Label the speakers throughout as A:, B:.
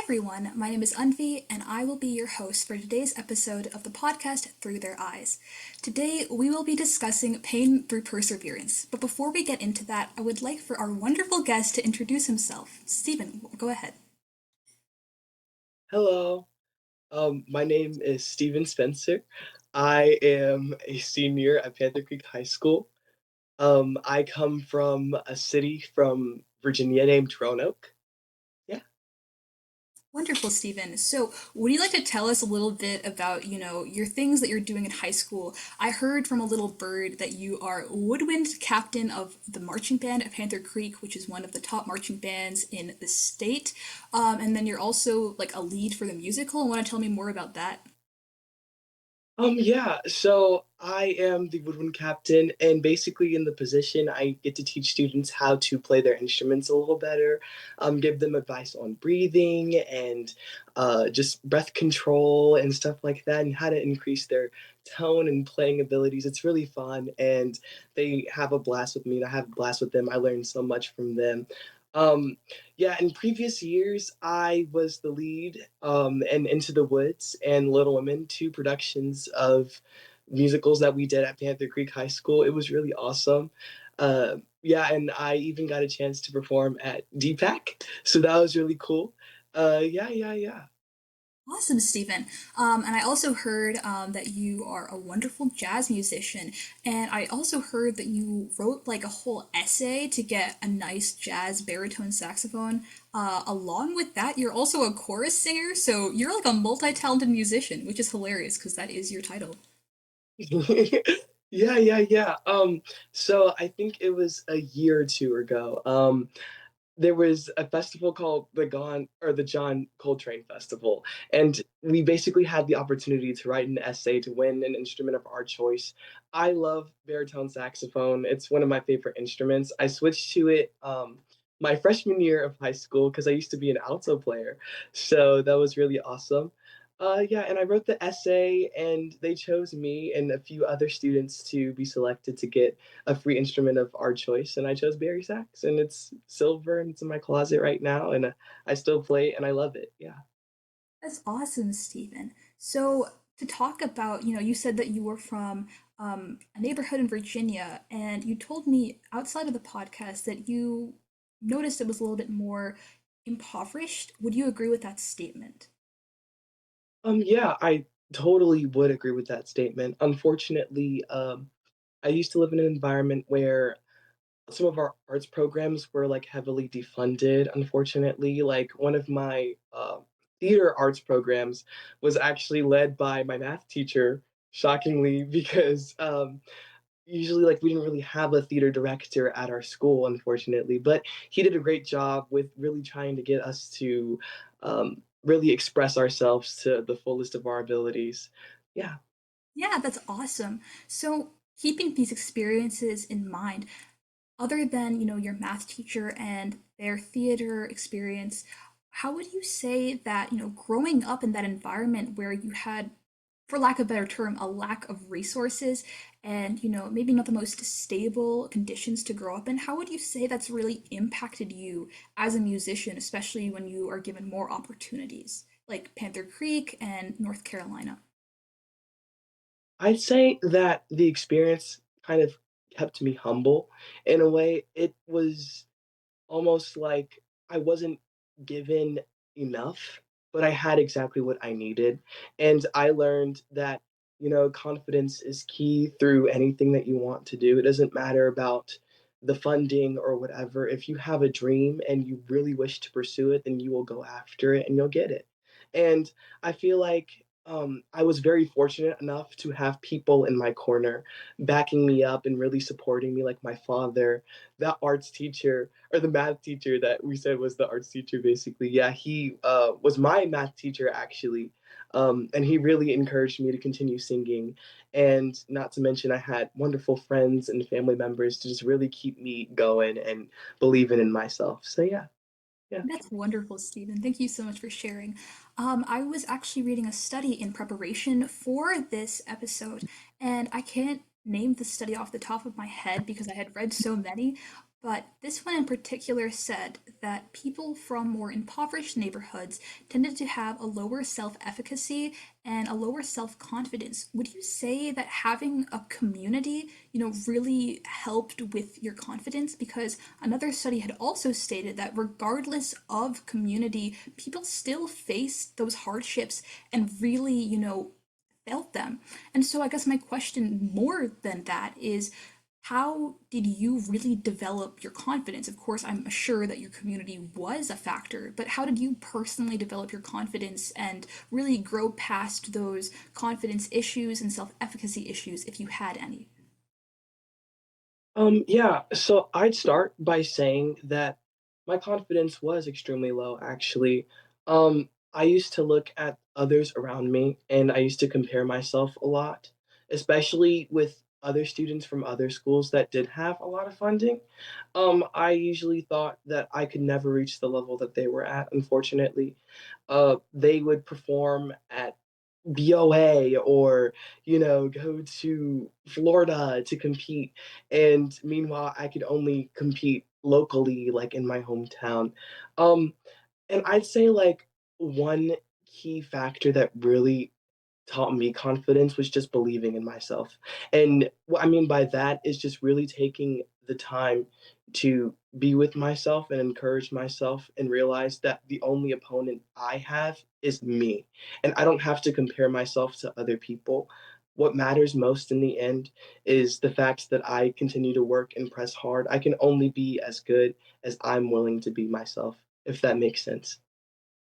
A: everyone, my name is Unvi, and I will be your host for today's episode of the podcast Through Their Eyes. Today, we will be discussing pain through perseverance. But before we get into that, I would like for our wonderful guest to introduce himself. Stephen, go ahead.
B: Hello. My name is Steven Spencer. I am a senior at Panther Creek High School. I come from a city from Virginia named Roanoke. Yeah.
A: Wonderful, Stephen. So, would you like to tell us a little bit about, your things that you're doing in high school? I heard from a little bird that you are woodwind captain of the marching band at Panther Creek, which is one of the top marching bands in the state. And then you're also like a lead for the musical. Want to tell me more about that?
B: Yeah, so I am the woodwind captain, and basically in the position, I get to teach students how to play their instruments a little better, give them advice on breathing and just breath control and stuff like that, and how to increase their tone and playing abilities. It's really fun, and they have a blast with me, and I have a blast with them. I learn so much from them. Um, yeah, in previous years, I was the lead in Into the Woods and Little Women, two productions of musicals that we did at Panther Creek High School. It was really awesome. Yeah, and I even got a chance to perform at DPAC, so that was really cool. Yeah.
A: Awesome, Stephen. And I also heard that you are a wonderful jazz musician. And I also heard that you wrote like a whole essay to get a nice jazz baritone saxophone. Along with that, you're also a chorus singer. So you're like a multi talented musician, which is hilarious because that is your title.
B: Yeah. So I think it was a year or two ago. There was a festival called the John Coltrane Festival, and we basically had the opportunity to write an essay to win an instrument of our choice. I love baritone saxophone. It's one of my favorite instruments. I switched to it my freshman year of high school because I used to be an alto player, so that was really awesome. Yeah, and I wrote the essay, and they chose me and a few other students to be selected to get a free instrument of our choice, and I chose Barry sax, and it's silver, and it's in my closet right now, and I still play it, and I love it. Yeah.
A: That's awesome, Stephen. So, to talk about, you said that you were from a neighborhood in Virginia, and you told me outside of the podcast that you noticed it was a little bit more impoverished. Would you agree with that statement?
B: Yeah, I totally would agree with that statement. Unfortunately, I used to live in an environment where some of our arts programs were like heavily defunded, unfortunately. Like one of my theater arts programs was actually led by my math teacher, shockingly, because usually like we didn't really have a theater director at our school, unfortunately, but he did a great job with really trying to get us to really express ourselves to the fullest of our abilities. Yeah.
A: Yeah, that's awesome. So, keeping these experiences in mind, other than, your math teacher and their theater experience, how would you say that, growing up in that environment where you had, for lack of a better term, a lack of resources and, maybe not the most stable conditions to grow up in, how would you say that's really impacted you as a musician, especially when you are given more opportunities like Panther Creek and North Carolina?
B: I'd say that the experience kind of kept me humble in a way. It was almost like I wasn't given enough, but I had exactly what I needed. And I learned that, confidence is key through anything that you want to do. It doesn't matter about the funding or whatever. If you have a dream and you really wish to pursue it, then you will go after it and you'll get it. And I feel like I was very fortunate enough to have people in my corner backing me up and really supporting me, like my father, that arts teacher, or the math teacher that we said was the arts teacher, basically. Yeah, he was my math teacher, actually. And he really encouraged me to continue singing. And not to mention, I had wonderful friends and family members to just really keep me going and believing in myself. So, yeah, yeah.
A: That's wonderful, Stephen. Thank you so much for sharing. I was actually reading a study in preparation for this episode, and I can't name the study off the top of my head because I had read so many. But this one in particular said that people from more impoverished neighborhoods tended to have a lower self efficacy and a lower self confidence. Would you say that having a community, really helped with your confidence? Because another study had also stated that regardless of community, people still face those hardships and really, felt them. And so I guess my question more than that is, how did you really develop your confidence? Of course, I'm sure that your community was a factor, but how did you personally develop your confidence and really grow past those confidence issues and self efficacy issues if you had any?
B: Yeah, so I'd start by saying that my confidence was extremely low, actually. I used to look at others around me and I used to compare myself a lot, especially with other students from other schools that did have a lot of funding. I usually thought that I could never reach the level that they were at, unfortunately. They would perform at BOA or, go to Florida to compete. And meanwhile, I could only compete locally, like in my hometown. Um, and I'd say like one key factor that really taught me confidence was just believing in myself. And what I mean by that is just really taking the time to be with myself and encourage myself and realize that the only opponent I have is me. And I don't have to compare myself to other people. What matters most in the end is the fact that I continue to work and press hard. I can only be as good as I'm willing to be myself, if that makes sense.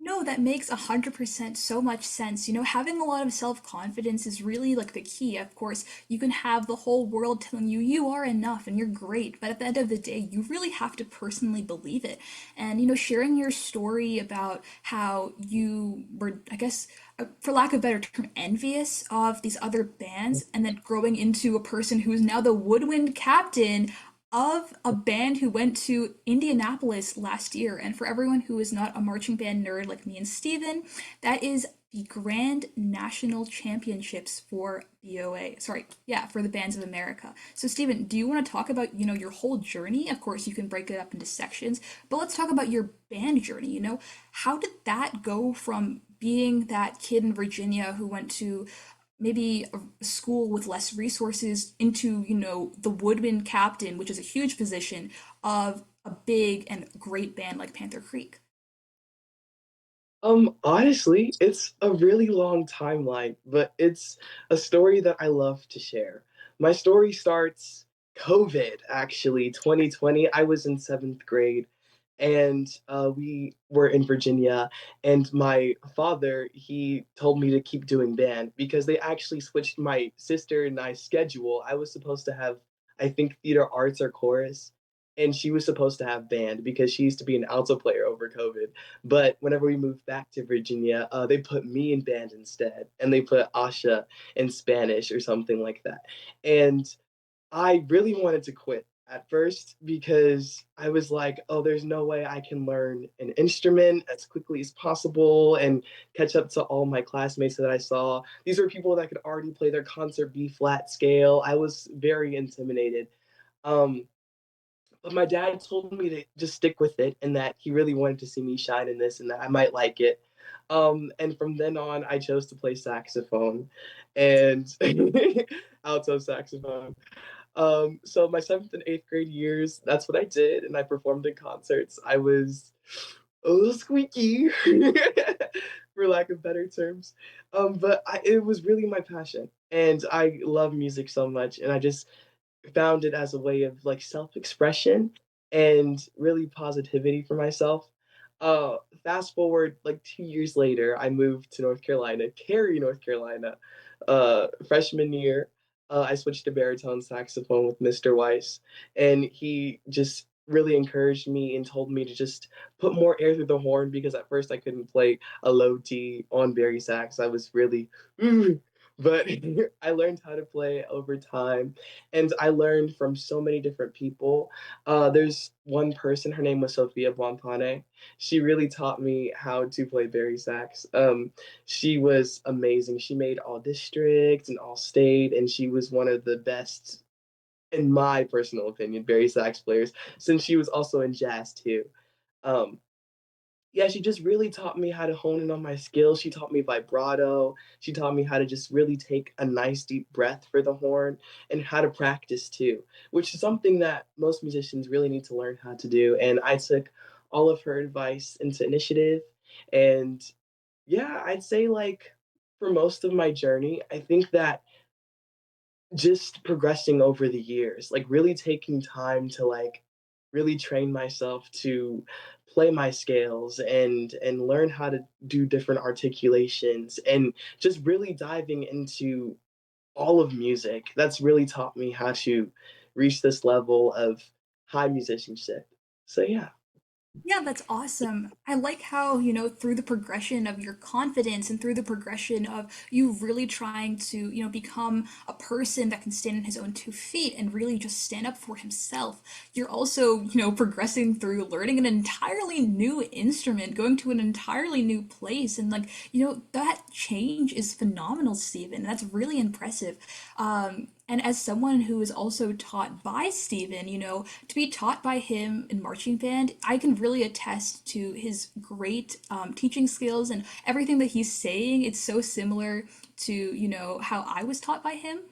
A: No, that makes 100% so much sense. Having a lot of self confidence is really like the key. Of course, you can have the whole world telling you you are enough and you're great, but at the end of the day, you really have to personally believe it. And, sharing your story about how you were, I guess, for lack of a better term, envious of these other bands, and then growing into a person who is now the woodwind captain of a band who went to Indianapolis last year. And for everyone who is not a marching band nerd like me and Steven, that is the Grand National Championships for BOA. Sorry, yeah, for the Bands of America. So Steven, do you want to talk about, your whole journey? Of course, you can break it up into sections, but let's talk about your band journey, How did that go from being that kid in Virginia who went to maybe a school with less resources into, the woodwind captain, which is a huge position of a big and great band like Panther Creek?
B: Honestly, it's a really long timeline, but it's a story that I love to share. My story starts COVID, actually, 2020. I was in seventh grade, and we were in Virginia, and my father, he told me to keep doing band because they actually switched my sister and I's schedule. I was supposed to have, I think, theater arts or chorus, and she was supposed to have band because she used to be an alto player over COVID. But whenever we moved back to Virginia, they put me in band instead, and they put Asha in Spanish or something like that. And I really wanted to quit at first because I was like, oh, there's no way I can learn an instrument as quickly as possible and catch up to all my classmates that I saw. These were people that could already play their concert B flat scale. I was very intimidated. Um, but my dad told me to just stick with it and that he really wanted to see me shine in this and that I might like it. And from then on, I chose to play saxophone and alto saxophone. So my seventh and eighth grade years, that's what I did, and I performed in concerts. I was a little squeaky, for lack of better terms, but it was really my passion, and I love music so much, and I just found it as a way of like self-expression and really positivity for myself. Fast forward like 2 years later, I moved to North Carolina, Cary, North Carolina. Freshman year, I switched to baritone saxophone with Mr. Weiss, and he just really encouraged me and told me to just put more air through the horn because at first I couldn't play a low T on bari sax. I was really, but I learned how to play over time and I learned from so many different people. There's one person, her name was Sophia Blampane. She really taught me how to play bari sax. She was amazing. She made all districts and all state, and she was one of the best in my personal opinion, Barry sax players, since she was also in jazz too. Um, yeah, she just really taught me how to hone in on my skills. She taught me vibrato. She taught me how to just really take a nice deep breath for the horn and how to practice too, which is something that most musicians really need to learn how to do. And I took all of her advice into initiative. And yeah, I'd say like for most of my journey, I think that just progressing over the years, like really taking time to like really train myself to play my scales and learn how to do different articulations and just really diving into all of music. That's really taught me how to reach this level of high musicianship. So yeah.
A: Yeah, that's awesome. I like how, through the progression of your confidence and through the progression of you really trying to, become a person that can stand on his own 2 feet and really just stand up for himself, you're also, progressing through learning an entirely new instrument, going to an entirely new place. And, like, that change is phenomenal, Stephen. That's really impressive. And as someone who is also taught by Steven, to be taught by him in marching band, I can really attest to his great teaching skills and everything that he's saying. It's so similar to, how I was taught by him.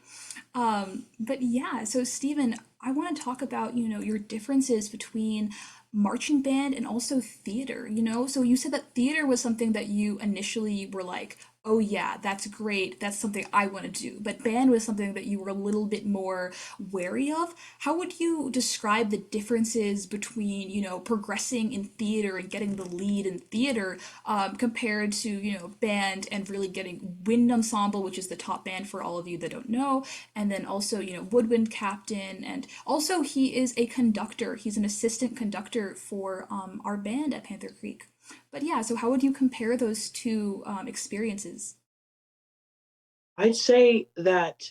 A: But yeah, so Stephen, I want to talk about, your differences between marching band and also theater, So you said that theater was something that you initially were like, oh yeah, that's great. That's something I want to do. But band was something that you were a little bit more wary of. How would you describe the differences between, progressing in theater and getting the lead in theater compared to, band and really getting wind ensemble, which is the top band for all of you that don't know, and then also, woodwind captain, and also he is a conductor. He's an assistant conductor for our band at Panther Creek. But yeah, so how would you compare those two experiences?
B: I'd say that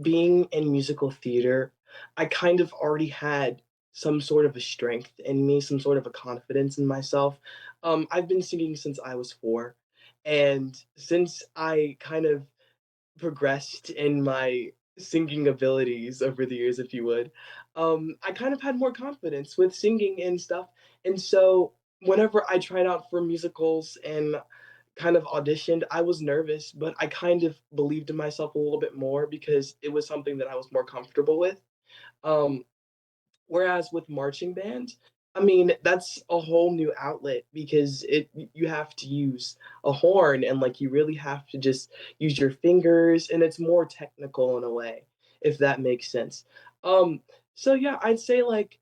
B: being in musical theater, I kind of already had some sort of a strength in me, some sort of a confidence in myself. I've been singing since I was 4, and since I kind of progressed in my singing abilities over the years, if you would, I kind of had more confidence with singing and stuff. And so whenever I tried out for musicals and kind of auditioned, I was nervous, but I kind of believed in myself a little bit more because it was something that I was more comfortable with. Um, Whereas with marching band, I mean, that's a whole new outlet because you have to use a horn and like you really have to just use your fingers and it's more technical in a way, if that makes sense. Um, so yeah, I'd say like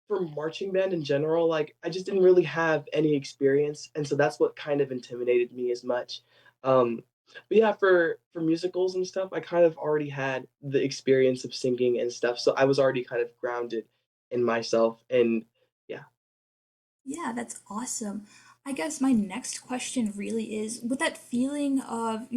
B: for marching band in general, like I just didn't really have any experience, and so that's what kind of intimidated me as much. Um, but yeah, for musicals and stuff, I kind of already had the experience of singing and stuff, so I was already kind of grounded in myself, and yeah.
A: Yeah, that's awesome. I guess my next question really is with that feeling of,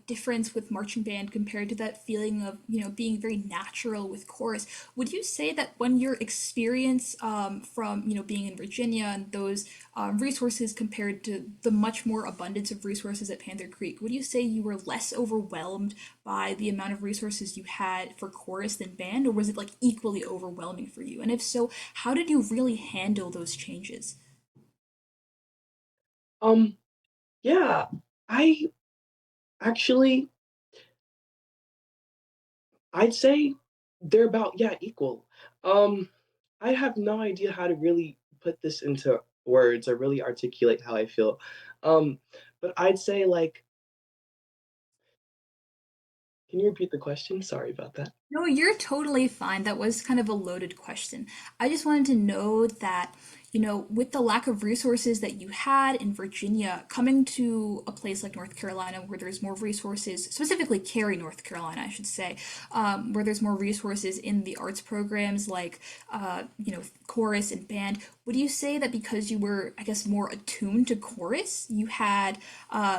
A: difference with marching band compared to that feeling of, being very natural with chorus, would you say that when your experience from, being in Virginia and those resources compared to the much more abundance of resources at Panther Creek, would you say you were less overwhelmed by the amount of resources you had for chorus than band, or was it like equally overwhelming for you? And if so, how did you really handle those changes?
B: Um, yeah, I actually I'd say they're about, yeah, equal. Um, I have no idea how to really put this into words or really articulate how I feel. Um, but I'd say like, can you repeat the question? Sorry about that.
A: No, you're totally fine. That was kind of a loaded question. I just wanted to know that, with the lack of resources that you had in Virginia, coming to a place like North Carolina where there's more resources, specifically Cary, North Carolina, I should say, where there's more resources in the arts programs like, chorus and band, would you say that because you were, I guess, more attuned to chorus, you had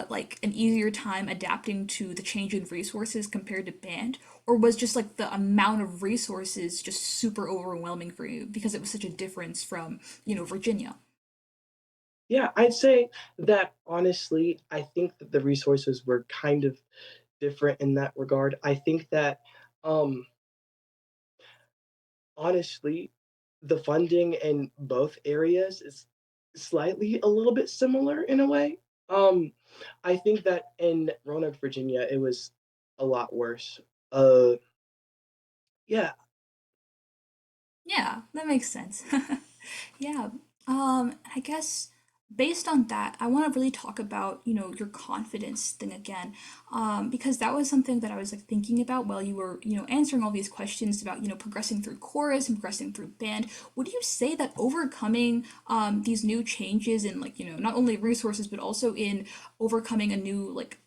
A: like an easier time adapting to the change in resources compared to band? Or was just like the amount of resources just super overwhelming for you because it was such a difference from, Virginia?
B: Yeah, I'd say that honestly, I think that the resources were kind of different in that regard. I think that um honestly, the funding in both areas is slightly a little bit similar in a way. Um, I think that in Roanoke, Virginia, it was a lot worse. Uh, yeah,
A: Yeah, that makes sense. Yeah. I guess based on that, I want to really talk about, your confidence thing again. Because that was something that I was like thinking about while you were, answering all these questions about, progressing through chorus and progressing through band. Would you say that overcoming these new changes in like, not only resources but also in overcoming a new like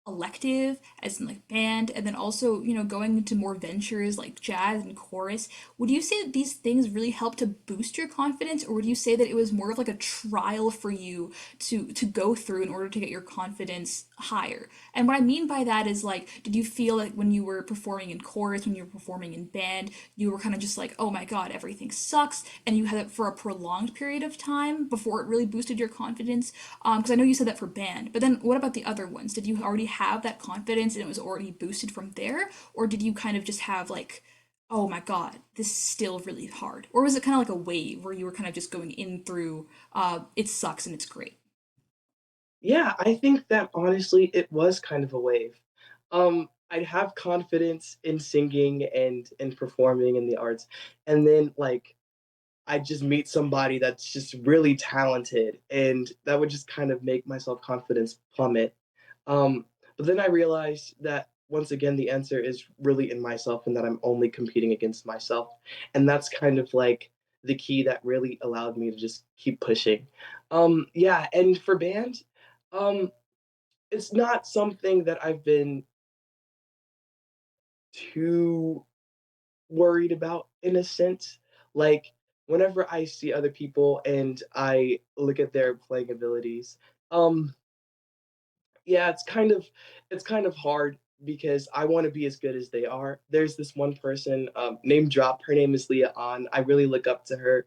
A: elective as in like band and then also going into more ventures like jazz and chorus, would you say that these things really help to boost your confidence, or would you say that it was more of like a trial for you to go through in order to get your confidence higher? And what I mean by that is like, did you feel like when you were performing in chorus, when you were performing in band, you were kind of just like, oh my god, everything sucks, and you had it for a prolonged period of time before it really boosted your confidence? Because I know you said that for band, but then what about the other ones? Did you already have that confidence and it was already boosted from there, or did you kind of just have like, oh my god, this is still really hard, or was it kind of like a wave where you were kind of just going in through, it sucks and it's great?
B: yeah, I think that honestly, it was kind of a wave. I'd have confidence in singing and in performing in the arts, and then like I just meet somebody that's just really talented, and that would just kind of make my self-confidence plummet. But then I realized that once again, the answer is really in myself and that I'm only competing against myself. And that's kind of like the key that really allowed me to just keep pushing. Yeah, and for band, um, it's not something that I've been too worried about in a sense. Like whenever I see other people and I look at their playing abilities, um, yeah, it's kind of hard because I want to be as good as they are. There's this one person, name drop. Her name is Leah An. I really look up to her.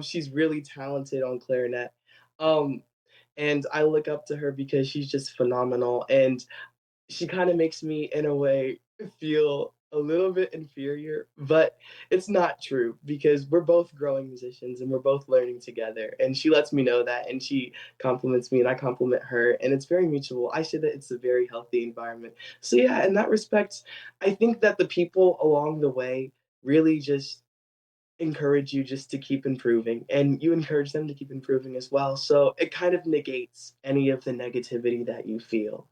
B: She's really talented on clarinet. Um, and I look up to her because she's just phenomenal. And she kind of makes me in a way feel a little bit inferior, but it's not true because we're both growing musicians and we're both learning together, and she lets me know that, and she compliments me and I compliment her, and it's very mutual. I say that it's a very healthy environment. So yeah, in that respect, I think that the people along the way really just encourage you just to keep improving, and you encourage them to keep improving as well, so it kind of negates any of the negativity that you feel.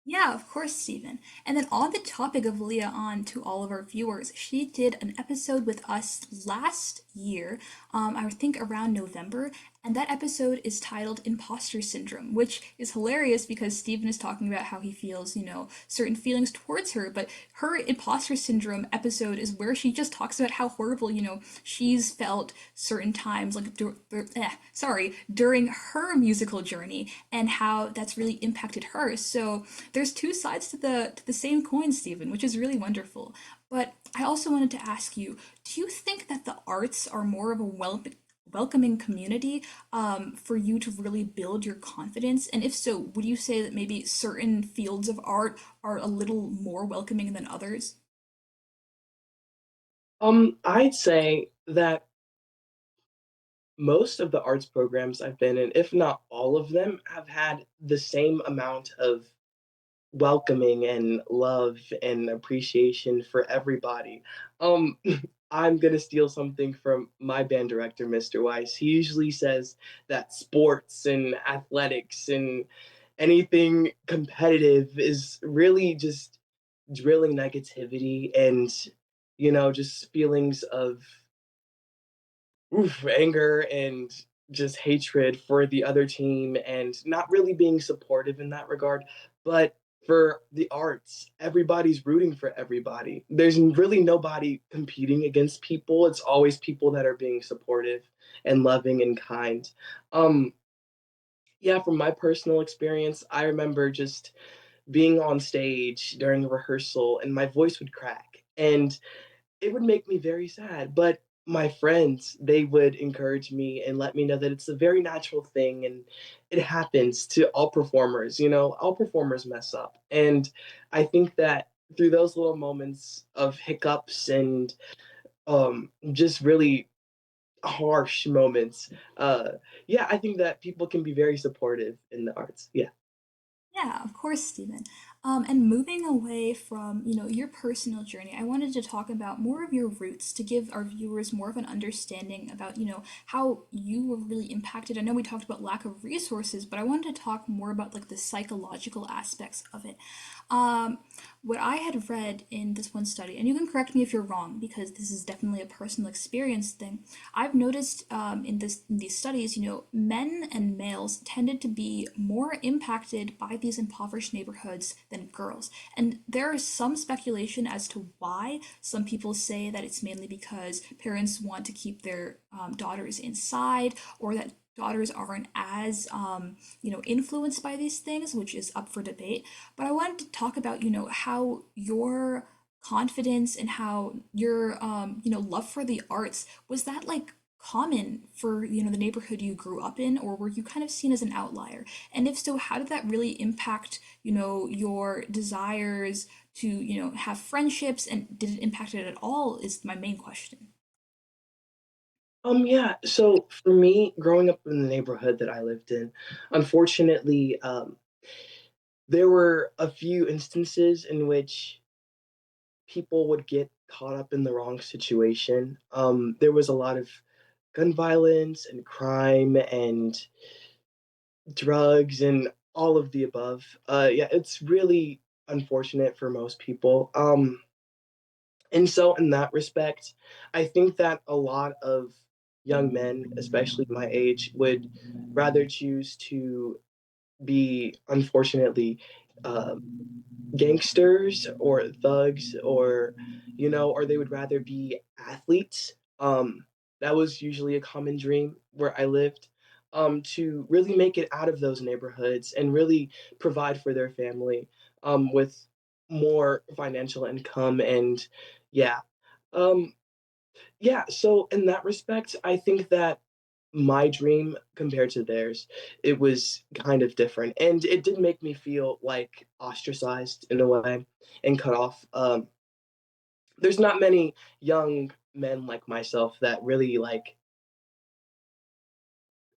A: Yeah, of course, Stephen. And then on the topic of Leah on to all of our viewers, she did an episode with us last year, I think around November, and that episode is titled Imposter Syndrome, which is hilarious because Stephen is talking about how he feels, certain feelings towards her, but her imposter syndrome episode is where she just talks about how horrible, she's felt certain times, like, during her musical journey, and how that's really impacted her. So there's two sides to the same coin, Stephen, which is really wonderful. But I also wanted to ask you, do you think that the arts are more of a welcoming community, for you to really build your confidence? And if so, would you say that maybe certain fields of art are a little more welcoming than others?
B: I'd say that most of the arts programs I've been in, if not all of them, have had the same amount of welcoming and love and appreciation for everybody. Um, I'm gonna steal something from my band director, Mr. Weiss. He usually says that sports and athletics and anything competitive is really just drilling negativity and, just feelings of anger and just hatred for the other team and not really being supportive in that regard. But for the arts, everybody's rooting for everybody. There's really nobody competing against people. It's always people that are being supportive and loving and kind. Um, yeah, from my personal experience, I remember just being on stage during a rehearsal and my voice would crack. And it would make me very sad, but my friends, they would encourage me and let me know that it's a very natural thing and it happens to all performers, all performers mess up. And I think that through those little moments of hiccups and just really harsh moments. Yeah, I think that people can be very supportive in the arts. Yeah.
A: Yeah, of course, Stephen. And moving away from, your personal journey, I wanted to talk about more of your roots to give our viewers more of an understanding about, how you were really impacted. I know we talked about lack of resources, but I wanted to talk more about like the psychological aspects of it. Um, what I had read in this one study, and you can correct me if you're wrong, because this is definitely a personal experience thing. I've noticed in these studies, men and males tended to be more impacted by these impoverished neighborhoods than girls. And there is some speculation as to why. Some people say that it's mainly because parents want to keep their daughters inside, or that daughters aren't as influenced by these things, which is up for debate. But I wanted to talk about how your confidence and how your love for the arts, was that like common for the neighborhood you grew up in, or were you kind of seen as an outlier? And if so, how did that really impact your desires to have friendships, and did it impact it at all, is my main question.
B: Yeah. So for me, growing up in the neighborhood that I lived in, unfortunately, there were a few instances in which people would get caught up in the wrong situation. There was a lot of gun violence and crime and drugs and all of the above. Yeah, it's really unfortunate for most people. And so, in that respect, I think that a lot of young men, especially my age, would rather choose to be, unfortunately, um, gangsters or thugs or or they would rather be athletes. That was usually a common dream where I lived, to really make it out of those neighborhoods and really provide for their family, with more financial income. And yeah. um, yeah, so in that respect, I think that my dream compared to theirs, it was kind of different, and it did make me feel, like, ostracized in a way and cut off. There's not many young men like myself that really, like,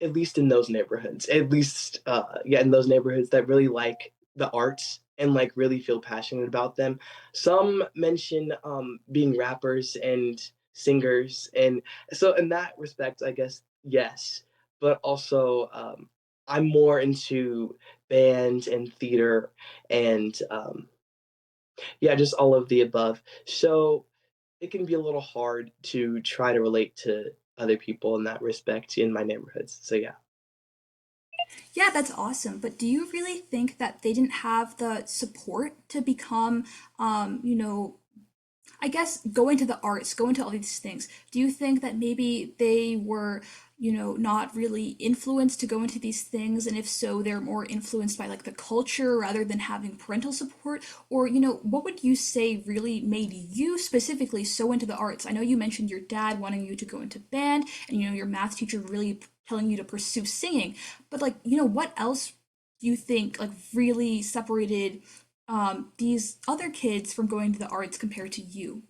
B: at least in those neighborhoods, at least, yeah, in those neighborhoods that really like the arts and, like, really feel passionate about them. Some mention, being rappers and singers, and so in that respect, I guess, yes, but also, I'm more into band and theater and, yeah, just all of the above. So, it can be a little hard to try to relate to other people in that respect in my neighborhoods, so yeah.
A: Yeah, that's awesome. But do you really think that they didn't have the support to become, I guess, go into the arts, go into all these things? Do you think that maybe they were, not really influenced to go into these things? And if so, they're more influenced by like the culture rather than having parental support? Or, what would you say really made you specifically so into the arts? I know you mentioned your dad wanting you to go into band, and, your math teacher really telling you to pursue singing. But, like, what else do you think like really separated these other kids from going to the arts compared to you?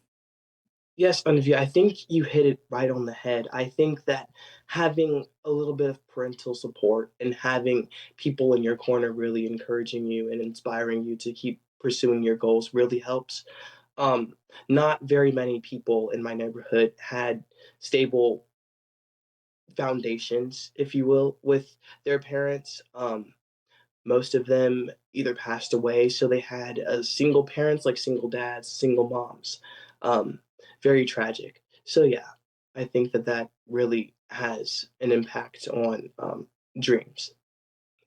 B: Yes, Olivia, I think you hit it right on the head. I think that having a little bit of parental support and having people in your corner really encouraging you and inspiring you to keep pursuing your goals really helps. Um, Not very many people in my neighborhood had stable foundations, if you will, with their parents. Most of them either passed away, so they had single parents, like single dads, single moms. Um, Very tragic. So yeah, I think that that really has an impact on, dreams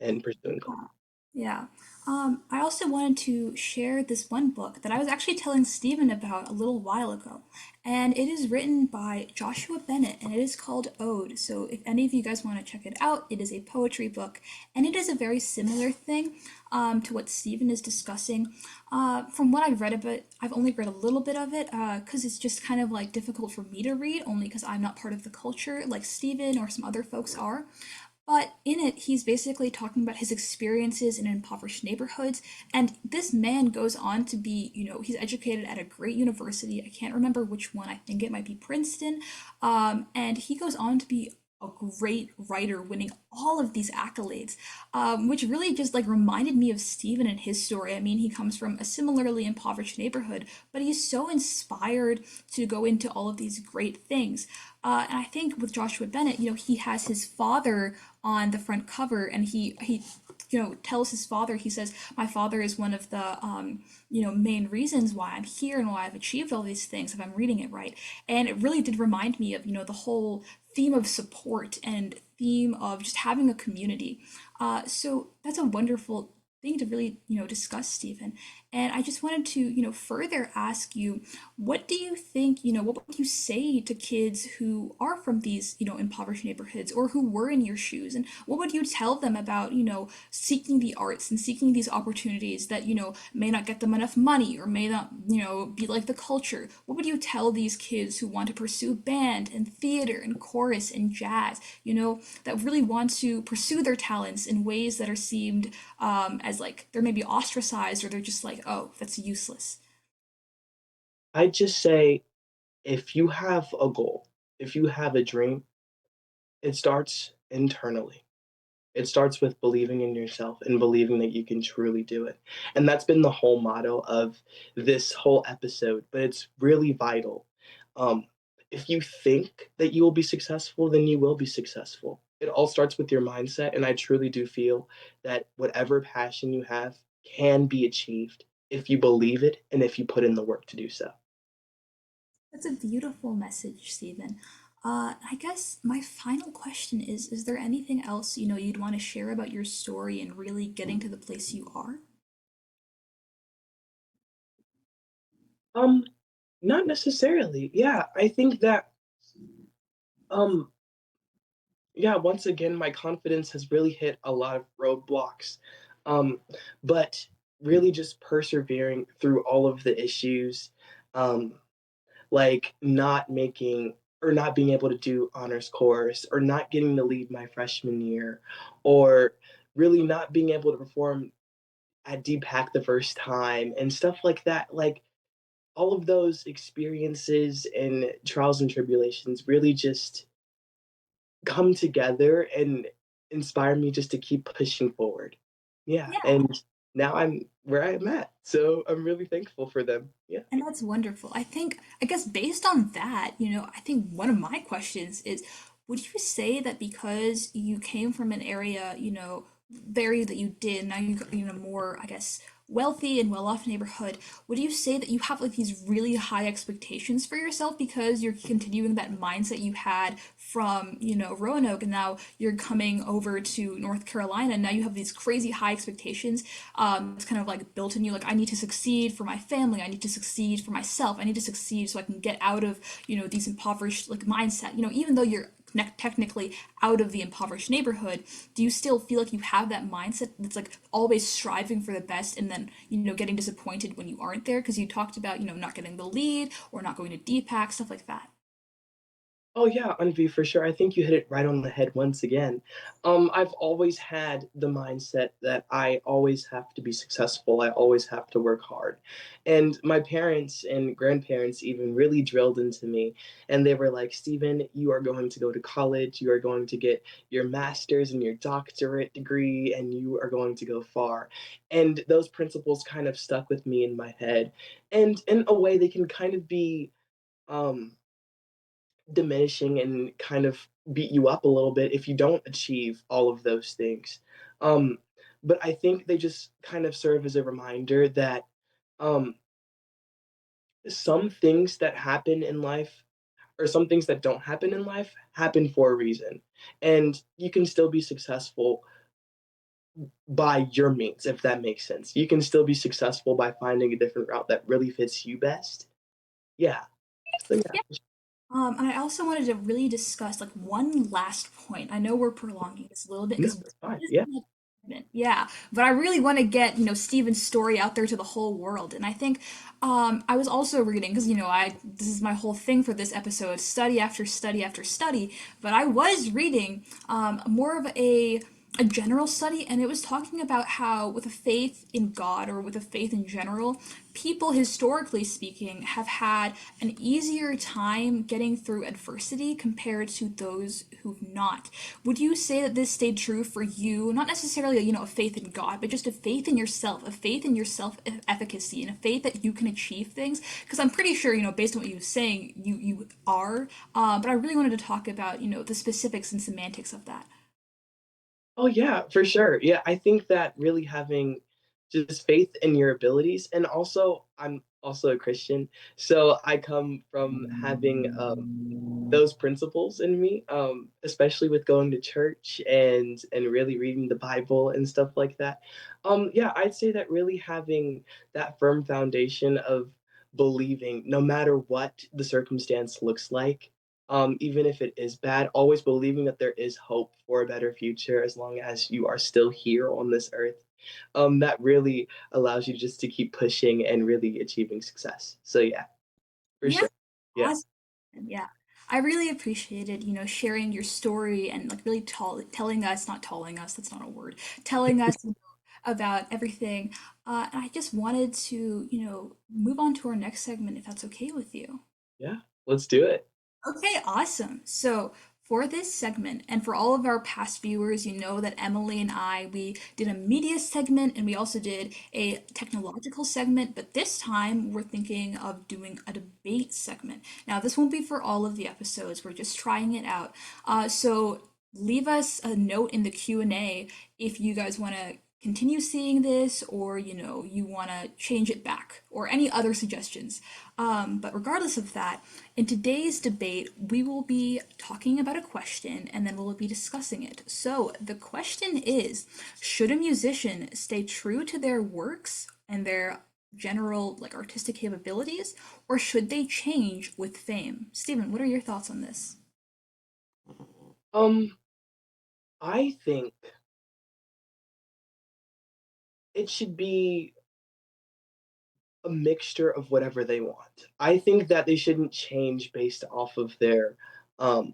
B: and pursuing goals.
A: Yeah. I also wanted to share this one book that I was actually telling Stephen about a little while ago. And it is written by Joshua Bennett, and it is called Ode. So if any of you guys want to check it out, it is a poetry book. And it is a very similar thing to what Stephen is discussing. From what I've read of it, I've only read a little bit of it because it's just kind of like difficult for me to read, only because I'm not part of the culture like Stephen or some other folks are. But in it, he's basically talking about his experiences in impoverished neighborhoods. And this man goes on to be, he's educated at a great university. I can't remember which one. I think it might be Princeton. And he goes on to be a great writer, winning all of these accolades, which really just like reminded me of Stephen and his story. I mean, he comes from a similarly impoverished neighborhood, but he's so inspired to go into all of these great things. And I think with Joshua Bennett, he has his father on the front cover, and he tells his father, he says, my father is one of the main reasons why I'm here and why I've achieved all these things, if I'm reading it right. And it really did remind me of the whole theme of support and theme of just having a community. So that's a wonderful thing to really discuss, Stephen. And I just wanted to further ask you, what do you think, what would you say to kids who are from these impoverished neighborhoods, or who were in your shoes, and what would you tell them about seeking the arts and seeking these opportunities that may not get them enough money, or may not be like the culture? What would you tell these kids who want to pursue band and theater and chorus and jazz, that really want to pursue their talents in ways that are seemed as like they're maybe ostracized, or they're just like, oh, that's useless?
B: I'd just say, if you have a goal, if you have a dream, it starts internally. It starts with believing in yourself and believing that you can truly do it. And that's been the whole motto of this whole episode, but it's really vital. Um, if you think that you will be successful, then you will be successful. It all starts with your mindset. And I truly do feel that whatever passion you have can be achieved if you believe it and if you put in the work to do so.
A: That's a beautiful message, Stephen. I guess my final question is there anything else you'd want to share about your story and really getting to the place you are?
B: Um, Not necessarily. Yeah, I think that um yeah, once again, my confidence has really hit a lot of roadblocks. Um, but really just persevering through all of the issues, um, like not making or not being able to do honors course, or not getting the lead my freshman year, or really not being able to perform at DPAC the first time and stuff like that. Like all of those experiences and trials and tribulations really just come together and inspire me just to keep pushing forward. Yeah,
A: Yeah,
B: and now I'm where I'm at, so I'm really thankful for them. Yeah.
A: and that's wonderful. I guess based on that, I think one of my questions is, would you say that because you came from an area, very that you did, now you got in a more, I guess, wealthy and well-off neighborhood, would you say that you have like these really high expectations for yourself because you're continuing that mindset you had from, Roanoke, and now you're coming over to North Carolina, and now you have these crazy high expectations? It's kind of like built in you, like, I need to succeed for my family, I need to succeed for myself, I need to succeed so I can get out of these impoverished like mindset. Even though you're technically out of the impoverished neighborhood, do you still feel like you have that mindset that's like always striving for the best, and then getting disappointed when you aren't there, because you talked about not getting the lead or not going to DPAC, stuff like that?
B: Oh yeah, Envy, for sure. I think you hit it right on the head once again. I've always had the mindset that I always have to be successful. I always have to work hard. And my parents and grandparents even really drilled into me. And they were like, Stephen, you are going to go to college. You are going to get your master's and your doctorate degree, and you are going to go far. And those principles kind of stuck with me in my head. And in a way, they can kind of be um, diminishing and kind of beat you up a little bit if you don't achieve all of those things. Um, but I think they just kind of serve as a reminder that um, some things that happen in life, or some things that don't happen in life, happen for a reason. And you can still be successful by your means, if that makes sense. You can still be successful by finding a different route that really fits you best. Yeah. So
A: Yeah.
B: yeah.
A: And I also wanted to really discuss like one last point. I know we're prolonging this a little bit
B: No,
A: because
B: that's fine. Yeah.
A: Yeah, but I really want to get, Steven's story out there to the whole world. And I think I was also reading because, I this is my whole thing for this episode, study after study after study, but I was reading more of a general study, and it was talking about how with a faith in God or with a faith in general, people historically speaking have had an easier time getting through adversity compared to those who've not. Would you say that this stayed true for you? Not necessarily, a faith in God, but just a faith in yourself, a faith in your self efficacy, and a faith that you can achieve things. Because I'm pretty sure, based on what you were saying, you are. But I really wanted to talk about, the specifics and semantics of that.
B: Oh yeah, for sure. Yeah, I think that really having just faith in your abilities, and also I'm also a Christian, so I come from having those principles in me, especially with going to church and really reading the Bible and stuff like that. Yeah, I'd say that really having that firm foundation of believing, no matter what the circumstance looks like, even if it is bad, always believing that there is hope for a better future as long as you are still here on this earth. That really allows you just to keep pushing and really achieving success. So yeah, for
A: Yeah,
B: sure. Yeah.
A: awesome. Yeah. I really appreciated, sharing your story and like really telling us, not telling us, that's not a word, telling us about everything. And I just wanted to, move on to our next segment if that's okay with you.
B: Yeah, let's do it.
A: Okay, awesome. So for this segment, and for all of our past viewers, you know that Emily and I, we did a media segment and we also did a technological segment, but this time we're thinking of doing a debate segment. Now, this won't be for all of the episodes, we're just trying it out. So leave us a note in the Q&A if you guys want to continue seeing this or you want to change it back or any other suggestions. But regardless of that, in today's debate, we will be talking about a question and then we'll be discussing it. So, the question is, should a musician stay true to their works and their general like artistic capabilities, or should they change with fame? Stephen, what are your thoughts on this?
B: Um, I think it should be a mixture of whatever they want. I think that they shouldn't change based off of um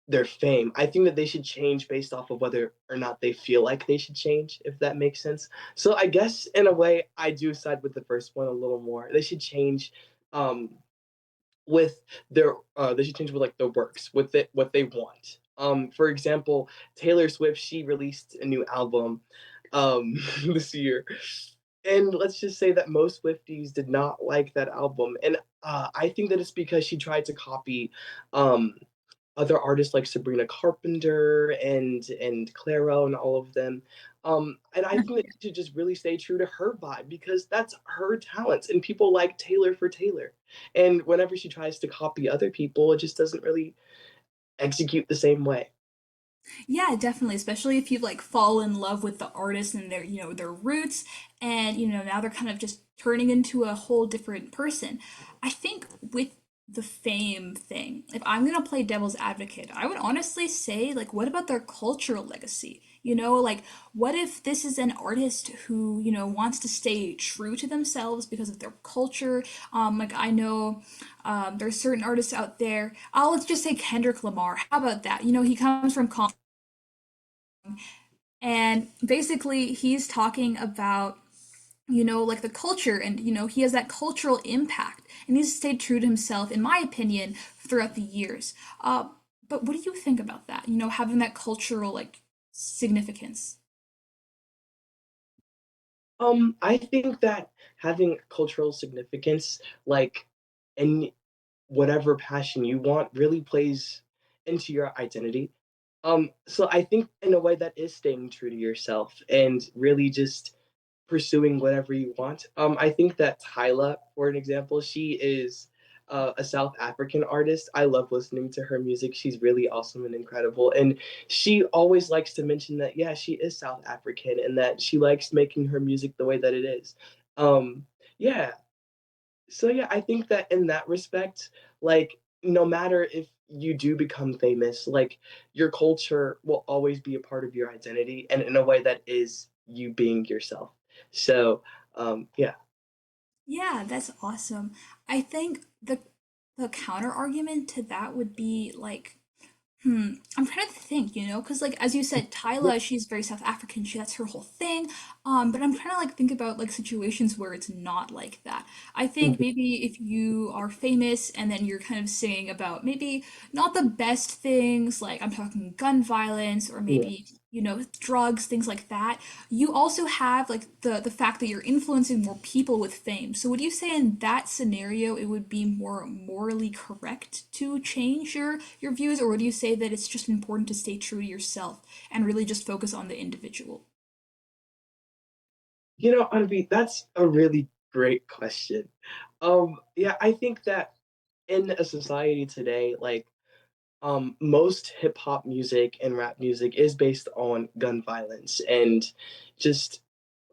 B: their fame. I think that they should change based off of whether or not they feel like they should change, if that makes sense. So I guess in a way I do side with the first one a little more. They should change um with they should change with like their works, with it what they want. For example, Taylor Swift, she released a new album this year. And let's just say that most Swifties did not like that album. And I think that it's because she tried to copy um other artists like Sabrina Carpenter and Clairo and all of them. And I think that she should just really stay true to her vibe because that's her talents, and people like Taylor for Taylor. And whenever she tries to copy other people, it just doesn't really execute the same way.
A: Yeah, definitely, especially if you like fall in love with the artist and their roots and now they're kind of just turning into a whole different person. I think with the fame thing, if I'm going to play devil's advocate, I would honestly say like what about their cultural legacy? Like what if this is an artist who, wants to stay true to themselves because of their culture? Like I know there's certain artists out there. Let's just say Kendrick Lamar. How about that? He comes from and basically he's talking about like the culture and he has that cultural impact and he's stayed true to himself in my opinion throughout the years. But what do you think about that, having that cultural like significance?
B: I think that having cultural significance, like in whatever passion you want, really plays into your identity. So I think in a way that is staying true to yourself and really just pursuing whatever you want. I think that Tyla, for an example, she is a South African artist. I love listening to her music. She's really awesome and incredible. And she always likes to mention that, yeah, she is South African and that she likes making her music the way that it is. Um, yeah. So, yeah, I think that in that respect, like, no matter if you do become famous, like, your culture will always be a part of your identity and in a way that is you being yourself. So, yeah.
A: Yeah, that's awesome. I think the counter argument to that would be like, I'm trying to think, because like as you said, Tyla, she's very South African. That's her whole thing. But I'm trying to like think about like situations where it's not like that. I think maybe if you are famous and then you're kind of singing about maybe not the best things, like I'm talking gun violence or
B: Yeah.
A: maybe drugs, things like that. You also have like the fact that you're influencing more people with fame. So would you say in that scenario it would be more morally correct to change your views, or would you say that it's just important to stay true to yourself and really just focus on the individual?
B: Anvi, that's a really great question. Yeah, I think that in a society today, like most hip hop music and rap music is based on gun violence and just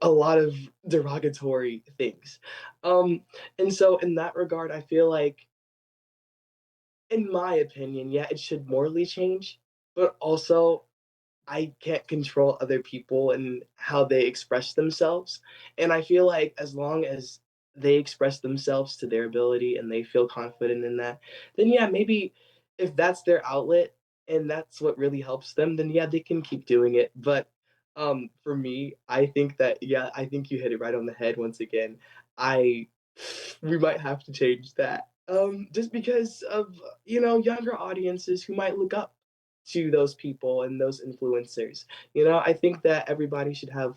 B: a lot of derogatory things. Um, and so in that regard, I feel like, in my opinion, yeah, it should morally change, but also I can't control other people and how they express themselves. And I feel like as long as they express themselves to their ability and they feel confident in that, then yeah, maybe if that's their outlet and that's what really helps them, then yeah, they can keep doing it. But for me, I think that yeah, I think you hit it right on the head once again. I we might have to change that. Just because of younger audiences who might look up to those people and those influencers. I think that everybody should have,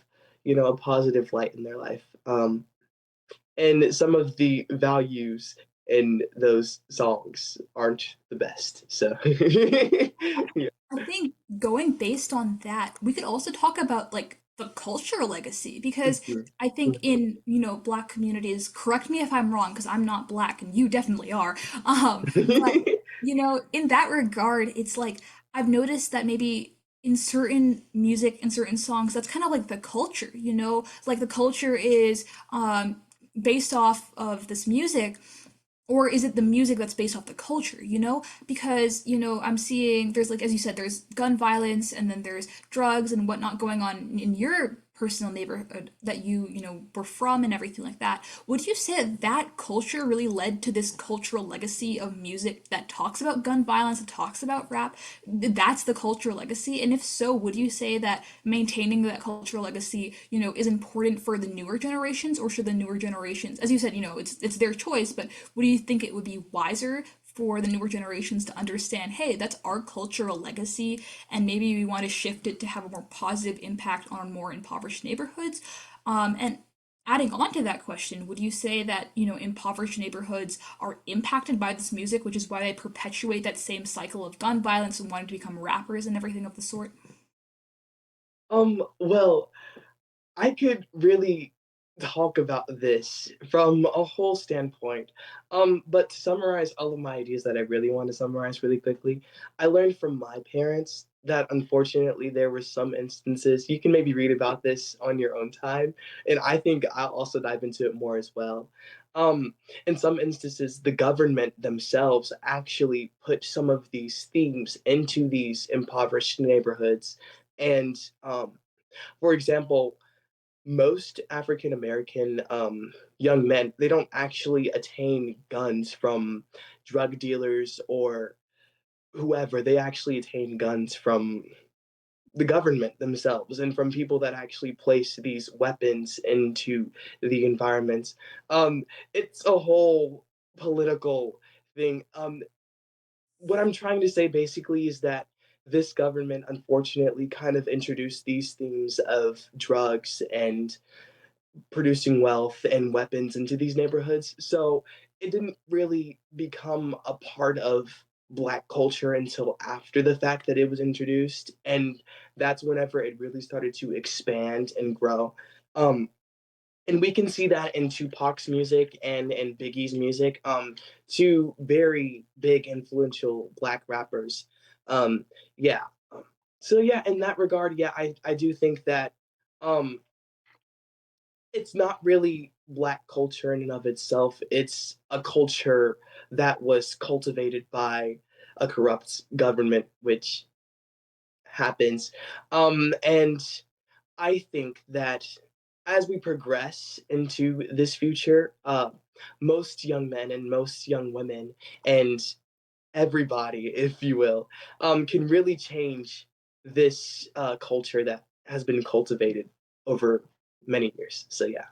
B: a positive light in their life. And some of the values in those songs aren't the best. So, yeah.
A: I think going based on that, we could also talk about like the cultural legacy because
B: Mhm.
A: I think in, black communities, correct me if I'm wrong because I'm not black and you definitely are. But in that regard, it's like I've noticed that maybe in certain music in certain songs, that's kind of like the culture, like the culture is based off of this music, or is it the music that's based off the culture, because I'm seeing there's like, as you said, there's gun violence and then there's drugs and whatnot going on in your personal neighborhood that you were from and everything like that. Would you say that that culture really led to this cultural legacy of music that talks about gun violence, that talks about rap? That's the cultural legacy, and if so, would you say that maintaining that cultural legacy is important for the newer generations, or should the newer generations, as you said, it's their choice, but would you think it would be wiser for the newer generations to understand, hey, that's our cultural legacy, and maybe we want to shift it to have a more positive impact on more impoverished neighborhoods? And adding on to that question, would you say that, impoverished neighborhoods are impacted by this music, which is why they perpetuate that same cycle of gun violence and wanting to become rappers and everything of the sort?
B: Well, I could really talk about this from a whole standpoint. But to summarize all of my ideas that I really want to summarize really quickly, I learned from my parents that unfortunately there were some instances, you can maybe read about this on your own time, and I think I'll also dive into it more as well. Um, in some instances, the government themselves actually put some of these themes into these impoverished neighborhoods. And for example, most African American young men, they don't actually attain guns from drug dealers or whoever. They actually attain guns from the government themselves and from people that actually place these weapons into the environments. It's a whole political thing. What I'm trying to say basically is that this government unfortunately kind of introduced these themes of drugs and producing wealth and weapons into these neighborhoods. So it didn't really become a part of Black culture until after the fact that it was introduced. And that's whenever it really started to expand and grow. Um, and we can see that in Tupac's music and in Biggie's music, two very big influential Black rappers. Um, yeah. So yeah, in that regard, yeah, I do think that um, it's not really Black culture in and of itself. It's a culture that was cultivated by a corrupt government, which happens. And I think that as we progress into this future, most young men and most young women and everybody, if you will, can really change this culture that has been cultivated over many years. So yeah.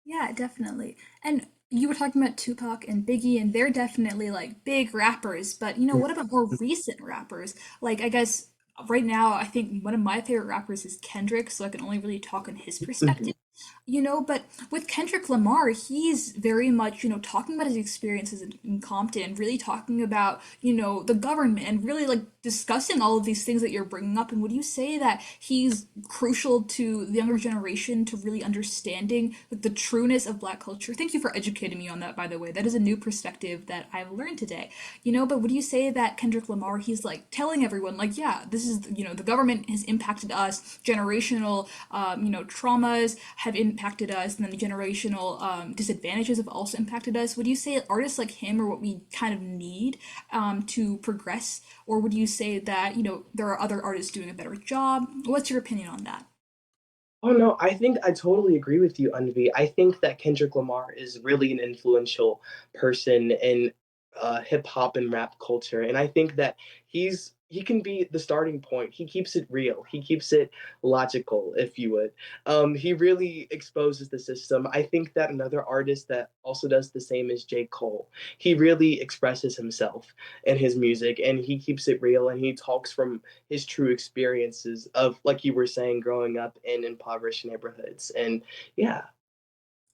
A: Yeah, definitely. And you were talking about Tupac and Biggie, and they're definitely like big rappers. But what about more recent rappers? Like, I guess right now, I think one of my favorite rappers is Kendrick, so I can only really talk on his perspective. But with Kendrick Lamar, he's very much, talking about his experiences in Compton and really talking about, the government and really like discussing all of these things that you're bringing up. And would you say that he's crucial to the younger generation to really understanding like, the trueness of Black culture? Thank you for educating me on that, by the way. That is a new perspective that I've learned today. But would you say that Kendrick Lamar, he's like telling everyone, like, yeah, this is, the government has impacted us, generational, traumas have impacted us, and then the generational disadvantages have also impacted us. Would you say artists like him are what we kind of need to progress? Or would you say that, there are other artists doing a better job? What's your opinion on that?
B: Oh no, I think I totally agree with you, Unvi. I think that Kendrick Lamar is really an influential person in hip hop and rap culture, and I think that he can be the starting point. He keeps it real. He keeps it logical, if you would. He really exposes the system. I think that another artist that also does the same is J. Cole. He really expresses himself in his music, and he keeps it real, and he talks from his true experiences of, like you were saying, growing up in impoverished neighborhoods. And yeah,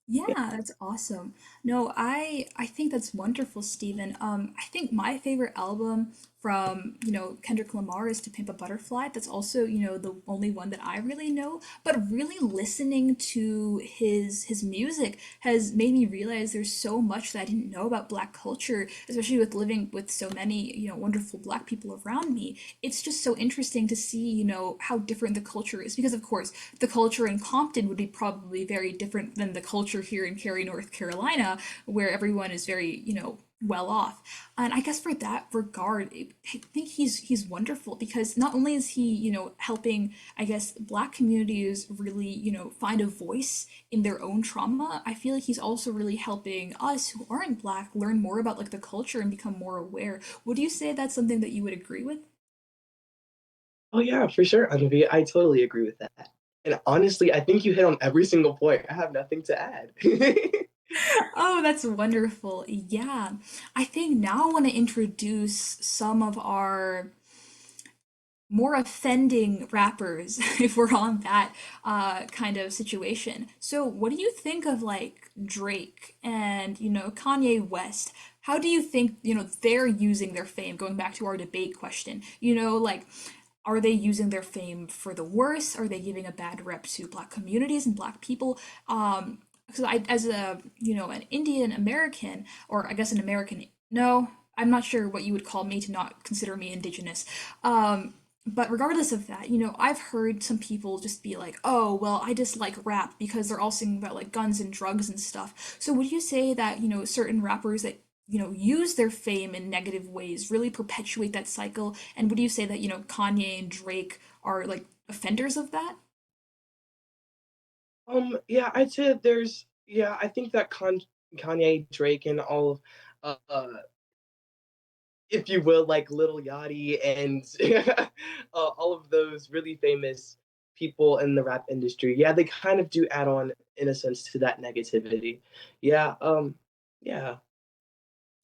A: Yeah,
B: yeah.
A: that's awesome. No, I think that's wonderful, Stephen. I think my favorite album from, Kendrick Lamar is To Pimp a Butterfly. That's also, the only one that I really know. But really listening to his music has made me realize there's so much that I didn't know about Black culture, especially with living with so many, wonderful Black people around me. It's just so interesting to see, how different the culture is. Because of course, the culture in Compton would be probably very different than the culture here in Cary, North Carolina, where everyone is very, well off. And I guess for that regard, I think he's wonderful because not only is he, helping, I guess, Black communities really, find a voice in their own trauma. I feel like he's also really helping us who aren't Black learn more about like the culture and become more aware. Would you say that's something that you would agree with?
B: Oh yeah, for sure, Anuvi. I totally agree with that. And honestly, I think you hit on every single point. I have nothing to add.
A: Oh, that's wonderful. Yeah. I think now I want to introduce some of our more offending rappers if we're on that kind of situation. So, what do you think of like Drake and, Kanye West? How do you think, they're using their fame? Going back to our debate question, like, are they using their fame for the worse? Are they giving a bad rep to Black communities and Black people? Because I, as a, an Indian American, or I guess an American, no, I'm not sure what you would call me to not consider me indigenous. But regardless of that, I've heard some people just be like, oh, well, I dislike rap because they're all singing about like guns and drugs and stuff. So would you say that, certain rappers that, use their fame in negative ways really perpetuate that cycle? And would you say that, Kanye and Drake are like offenders of that?
B: Yeah, I'd say that yeah, I think that Kanye, Drake, and all of, if you will, like Little Yachty and all of those really famous people in the rap industry. Yeah, they kind of do add on, in a sense, to that negativity. Yeah, yeah.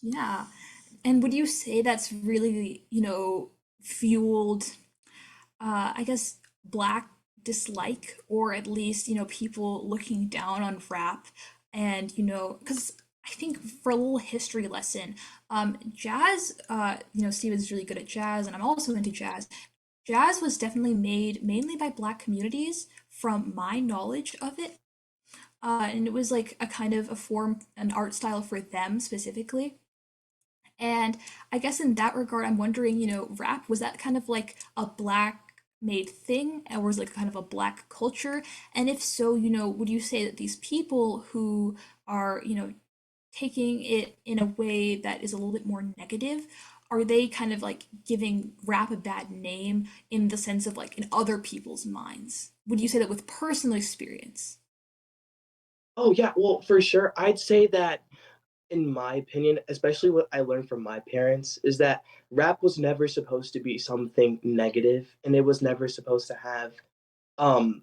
A: Yeah. And would you say that's really, fueled I guess, Black dislike, or at least, people looking down on rap? And, because I think for a little history lesson, jazz, Steven's really good at jazz, and I'm also into jazz. Jazz was definitely made mainly by Black communities, from my knowledge of it. And it was like a kind of a form, an art style for them specifically. And I guess in that regard, I'm wondering, rap, was that kind of like a Black made thing, or was it like kind of a Black culture? And if so, would you say that these people who are, taking it in a way that is a little bit more negative, are they kind of like giving rap a bad name in the sense of like in other people's minds? would you say that with personal experience?
B: Oh, yeah, well, for sure, I'd say that in my opinion, especially what I learned from my parents, is that rap was never supposed to be something negative, and it was never supposed to have, um,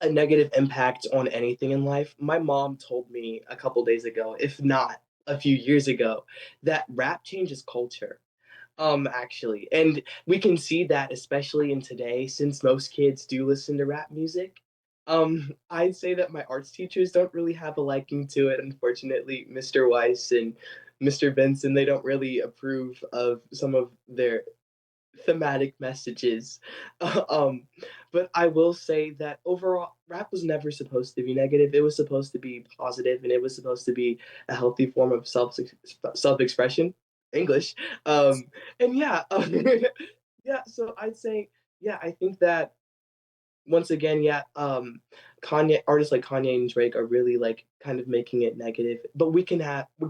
B: a negative impact on anything in life. My mom told me a couple days ago, if not a few years ago, that rap changes culture. Actually, and we can see that especially in today, since most kids do listen to rap music. I'd say that my arts teachers don't really have a liking to it, unfortunately. Mr. Weiss and Mr. Benson, they don't really approve of some of their thematic messages. um, but I will say that overall, rap was never supposed to be negative. It was supposed to be positive, and it was supposed to be a healthy form of self expression. English, and yeah, yeah. So I'd say, yeah, I think that once again, yeah, Kanye artists like Kanye and Drake are really like kind of making it negative, but we can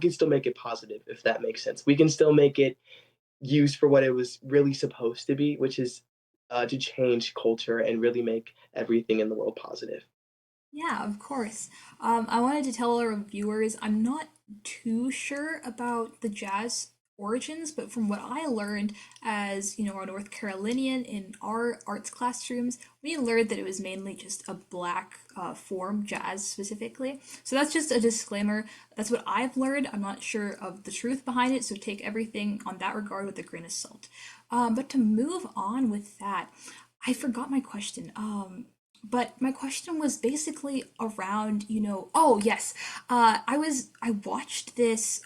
B: still make it positive if that makes sense. We can still make it used for what it was really supposed to be, which is to change culture and really make everything in the world positive.
A: Yeah, of course. I wanted to tell our viewers I'm not too sure about the jazz origins, but from what I learned as, a North Carolinian in our arts classrooms, we learned that it was mainly just a black form, jazz specifically. So that's just a disclaimer. That's what I've learned. I'm not sure of the truth behind it, so take everything on that regard with a grain of salt. But to move on with that, I forgot my question. But my question was basically around, oh yes, I watched this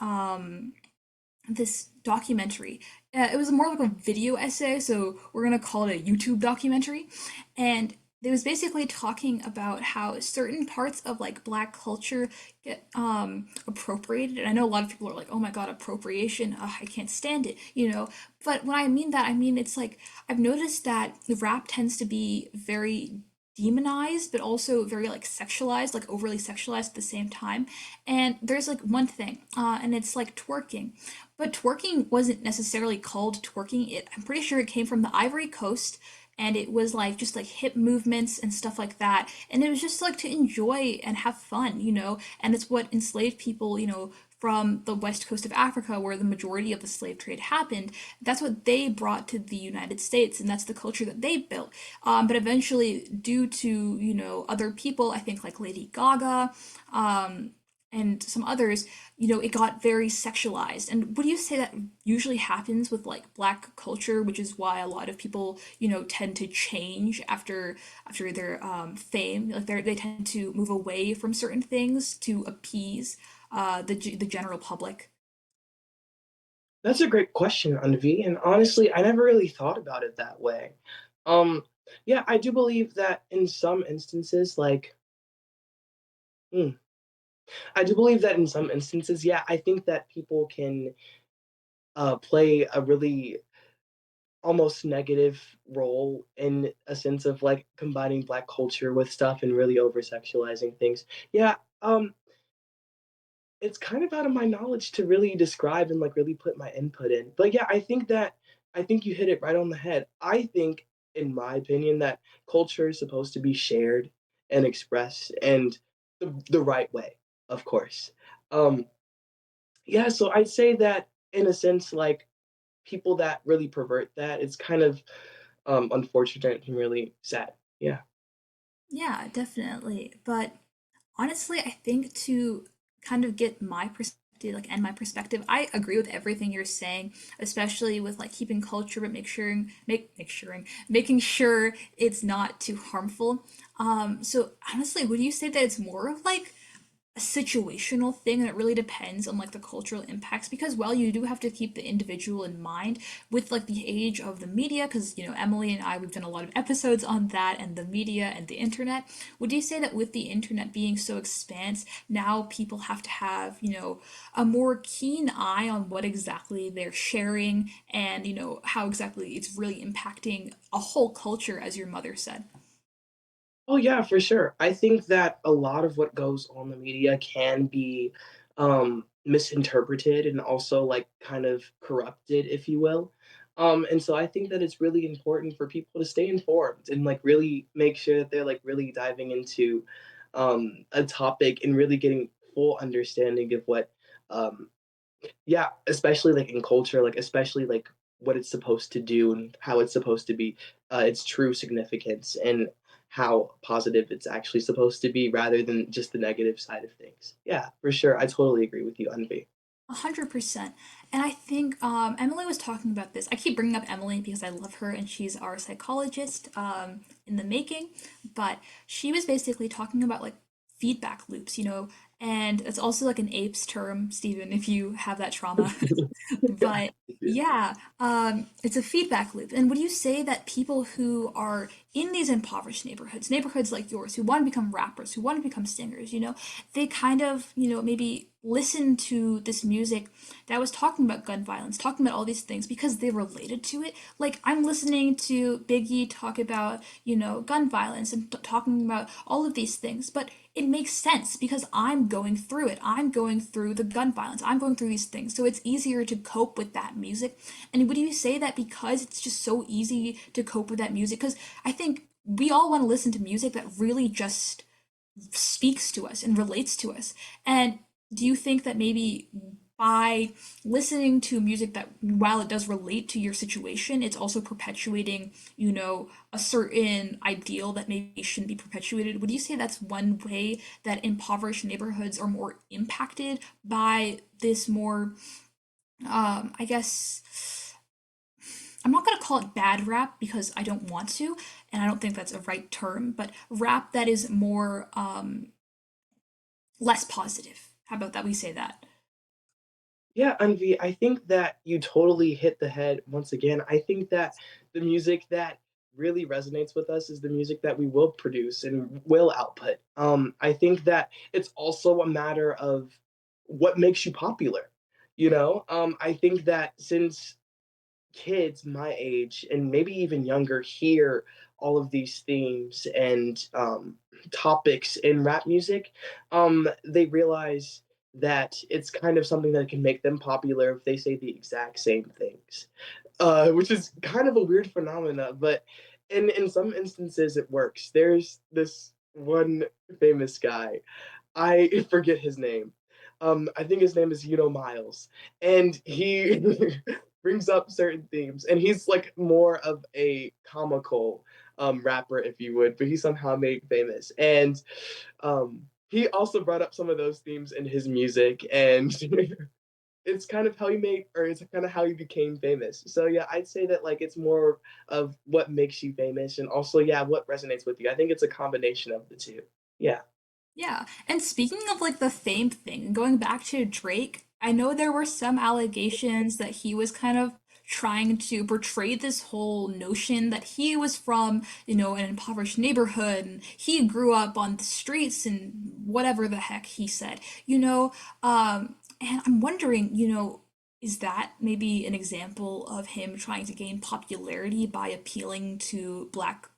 A: documentary. It was more like a video essay, so we're gonna call it a YouTube documentary, and it was basically talking about how certain parts of like black culture get appropriated. And I know a lot of people are like, "Oh my God, appropriation! Ugh, I can't stand it," you know. But when I mean that, I mean it's like I've noticed that the rap tends to be very demonized but also very like sexualized, like overly sexualized at the same time. And there's like one thing, and it's like twerking. But twerking wasn't necessarily called twerking. I'm pretty sure it came from the Ivory Coast, and it was like just like hip movements and stuff like that. And it was just like to enjoy and have fun, And it's what enslaved people, from the west coast of Africa, where the majority of the slave trade happened. That's what they brought to the United States, and that's the culture that they built. But eventually, due to other people, I think like Lady Gaga, and some others, it got very sexualized. And what do you say that usually happens with like black culture, which is why a lot of people, tend to change after their fame. Like they tend to move away from certain things to appease the general public.
B: That's a great question, Anvi, and honestly, I never really thought about it that way. Um, yeah, I do believe that in some instances, hmm, I do believe that in some instances, yeah, I think that people can play a really almost negative role in a sense of like combining black culture with stuff and really over sexualizing things. Yeah, it's kind of out of my knowledge to really describe and like really put my input in. But yeah, I think you hit it right on the head. I think, in my opinion, that culture is supposed to be shared and expressed and the right way, of course. Um, yeah, so I'd say that in a sense, like people that really pervert that, it's kind of unfortunate and really sad. Yeah.
A: Yeah, definitely. But honestly, I think to kind of get my perspective, like, and my perspective, I agree with everything you're saying, especially with like keeping culture, but making sure it's not too harmful. So honestly, would you say that it's more of like a situational thing and it really depends on like the cultural impacts? Because while you do have to keep the individual in mind with like the age of the media, because Emily and I, we've done a lot of episodes on that and the media and the internet. Would you say that with the internet being so expansive, now people have to have a more keen eye on what exactly they're sharing, and how exactly it's really impacting a whole culture, as your mother said?
B: Oh yeah, for sure. I think that a lot of what goes on the media can be misinterpreted and also like kind of corrupted, if you will. And so I think that it's really important for people to stay informed and like really make sure that they're like really diving into a topic and really getting full understanding of what um, yeah, especially like in culture, like especially like what it's supposed to do and how it's supposed to be, its true significance and how positive it's actually supposed to be rather than just the negative side of things. Yeah, for sure. I totally agree with you, Envy.
A: 100%. And I think Emily was talking about this. I keep bringing up Emily because I love her and she's our psychologist in the making. But she was basically talking about like feedback loops, and it's also like an apes term, Stephen, if you have that trauma. But yeah, it's a feedback loop. And would you say that people who are in these impoverished neighborhoods, neighborhoods like yours, who want to become rappers, who want to become singers, they kind of, maybe listen to this music that was talking about gun violence, talking about all these things because they related to it. Like I'm listening to Biggie talk about, gun violence and talking about all of these things, but it makes sense because I'm going through it. I'm going through the gun violence. I'm going through these things. So it's easier to cope with that music. And would you say that because it's just so easy to cope with that music? Because I think we all want to listen to music that really just speaks to us and relates to us. And do you think that maybe by listening to music that while it does relate to your situation, it's also perpetuating, a certain ideal that maybe shouldn't be perpetuated? Would you say that's one way that impoverished neighborhoods are more impacted by this more, I guess, I'm not going to call it bad rap because I don't want to, and I don't think that's a right term, but rap that is more less positive. How about that? We say that.
B: Yeah, Envy, I think that you totally hit the head once again. I think that the music that really resonates with us is the music that we will produce and will output. I think that it's also a matter of what makes you popular. I think that since kids my age and maybe even younger hear all of these themes and topics in rap music, they realize that it's kind of something that can make them popular if they say the exact same things, which is kind of a weird phenomena, but in some instances it works. There's this one famous guy. I forget his name. I think his name is Miles, and he brings up certain themes, and he's like more of a comical rapper, if you would, but he somehow made famous, and he also brought up some of those themes in his music, and it's kind of how he made, or it's kind of how he became famous. So yeah, I'd say that like it's more of what makes you famous, and also yeah, what resonates with you. I think it's a combination of the two. Yeah.
A: Yeah. And speaking of like the fame thing, going back to Drake, I know there were some allegations that he was kind of trying to portray this whole notion that he was from, an impoverished neighborhood and he grew up on the streets and whatever the heck he said, and I'm wondering, is that maybe an example of him trying to gain popularity by appealing to black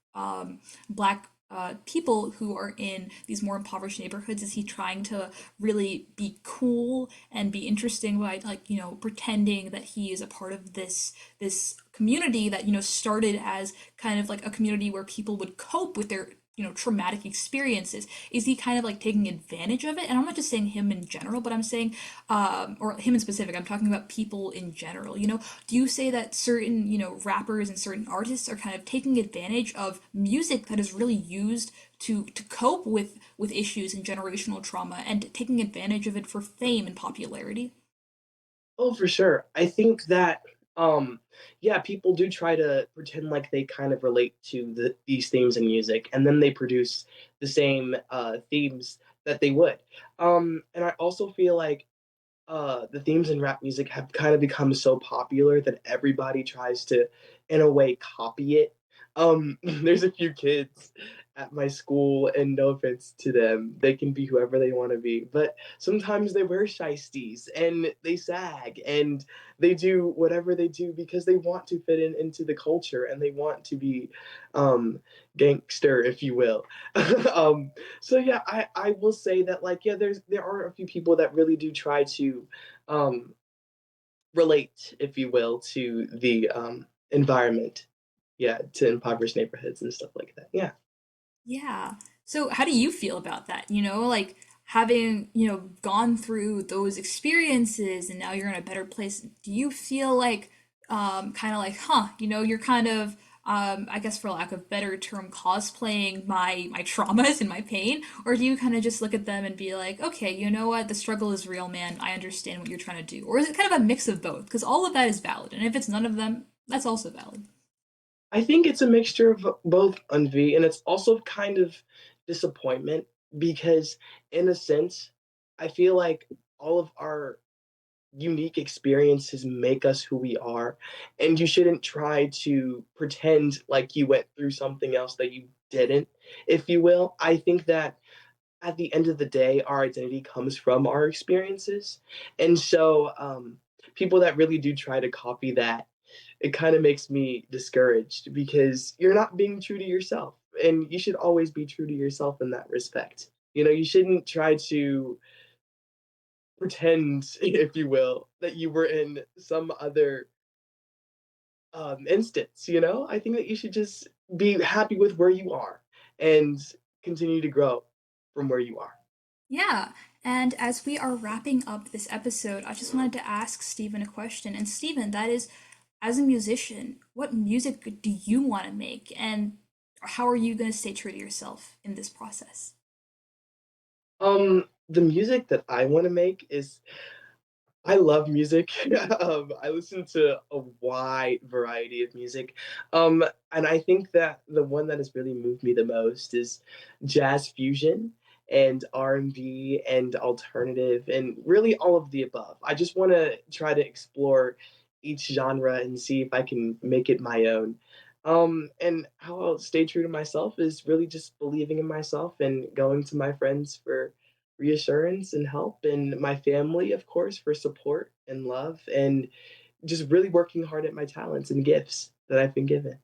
A: people who are in these more impoverished neighborhoods? Is he trying to really be cool and be interesting by like pretending that he is a part of this community that started as kind of like a community where people would cope with their traumatic experiences? Is he kind of like taking advantage of it? And I'm not just saying him in general, but I'm saying or him in specific, I'm talking about people in general. Do you say that certain rappers and certain artists are kind of taking advantage of music that is really used to cope with issues and generational trauma and taking advantage of it for fame and popularity?
B: Oh, for sure. I think that yeah, people do try to pretend like they kind of relate to these themes in music, and then they produce the same themes that they would. And I also feel like the themes in rap music have kind of become so popular that everybody tries to, in a way, copy it. There's a few kids at my school, and no offense to them, they can be whoever they want to be, but sometimes they wear shiesties and they sag and they do whatever they do because they want to fit in into the culture and they want to be um, gangster, if you will. um, so yeah, I will say that like yeah, there are a few people that really do try to um relate, if you will, to the environment. Yeah, to impoverished neighborhoods and stuff like that. Yeah.
A: Yeah. So how do you feel about that? Like having, gone through those experiences and now you're in a better place. Do you feel like kind of like, you're kind of I guess for lack of better term cosplaying my traumas and my pain, or do you kind of just look at them and be like, okay, you know what? The struggle is real, man. I understand what you're trying to do. Or is it kind of a mix of both? Because all of that is valid. And if it's none of them, that's also valid.
B: I think it's a mixture of both envy and it's also kind of disappointment because, in a sense, I feel like all of our unique experiences make us who we are, and you shouldn't try to pretend like you went through something else that you didn't, if you will. I think that at the end of the day, our identity comes from our experiences, and so people that really do try to copy that, it kind of makes me discouraged because you're not being true to yourself. And you should always be true to yourself in that respect. You shouldn't try to pretend, if you will, that you were in some other instance. I think that you should just be happy with where you are and continue to grow from where you are.
A: Yeah, and as we are wrapping up this episode, I just wanted to ask Stephen a question. And Stephen, that is, as a musician, what music do you want to make? And how are you going to stay true to yourself in this process?
B: The music that I want to make is I love music. I listen to a wide variety of music. And I think that the one that has really moved me the most is jazz fusion and R&B and alternative and really all of the above. I just want to try to explore each genre and see if I can make it my own. And how I'll stay true to myself is really just believing in myself and going to my friends for reassurance and help, and my family, of course, for support and love, and just really working hard at my talents and gifts that I've been given.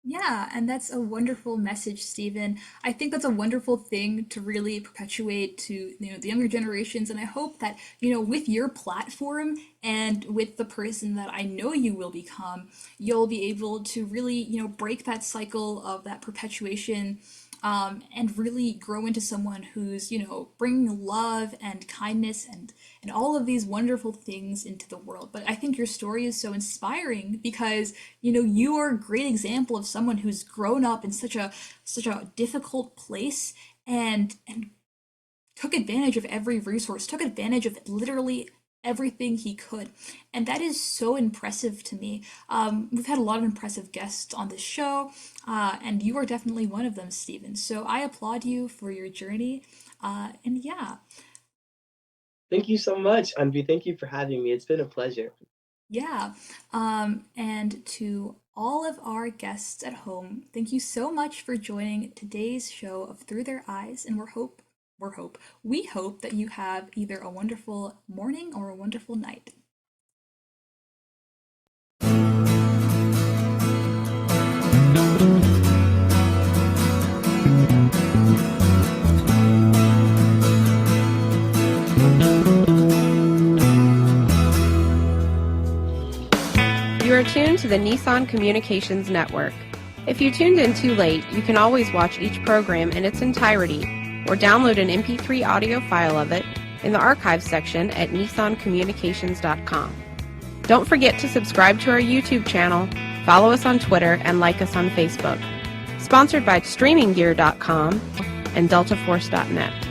A: Yeah, and that's a wonderful message, Stephen. I think that's a wonderful thing to really perpetuate to, the younger generations. And I hope that, with your platform and with the person that I know you will become, you'll be able to really, break that cycle of that perpetuation and really grow into someone who's, bringing love and kindness and all of these wonderful things into the world. But I think your story is so inspiring because, you are a great example of someone who's grown up in such a difficult place and took advantage of every resource, took advantage of literally everything he could. And that is so impressive to me. We've had a lot of impressive guests on this show, and you are definitely one of them, Stephen. So I applaud you for your journey. And yeah,
B: Thank you so much, Anvi. Thank you for having me. It's been a pleasure.
A: yeah. And to all of our guests at home, thank you so much for joining today's show of Through Their Eyes, and we hope that you have either a wonderful morning or a wonderful night.
C: You are tuned to the Nissan Communications Network. If you tuned in too late, you can always watch each program in its entirety or download an MP3 audio file of it in the archives section at nissancommunications.com. Don't forget to subscribe to our YouTube channel, follow us on Twitter, and like us on Facebook. Sponsored by StreamingGear.com and DeltaForce.net.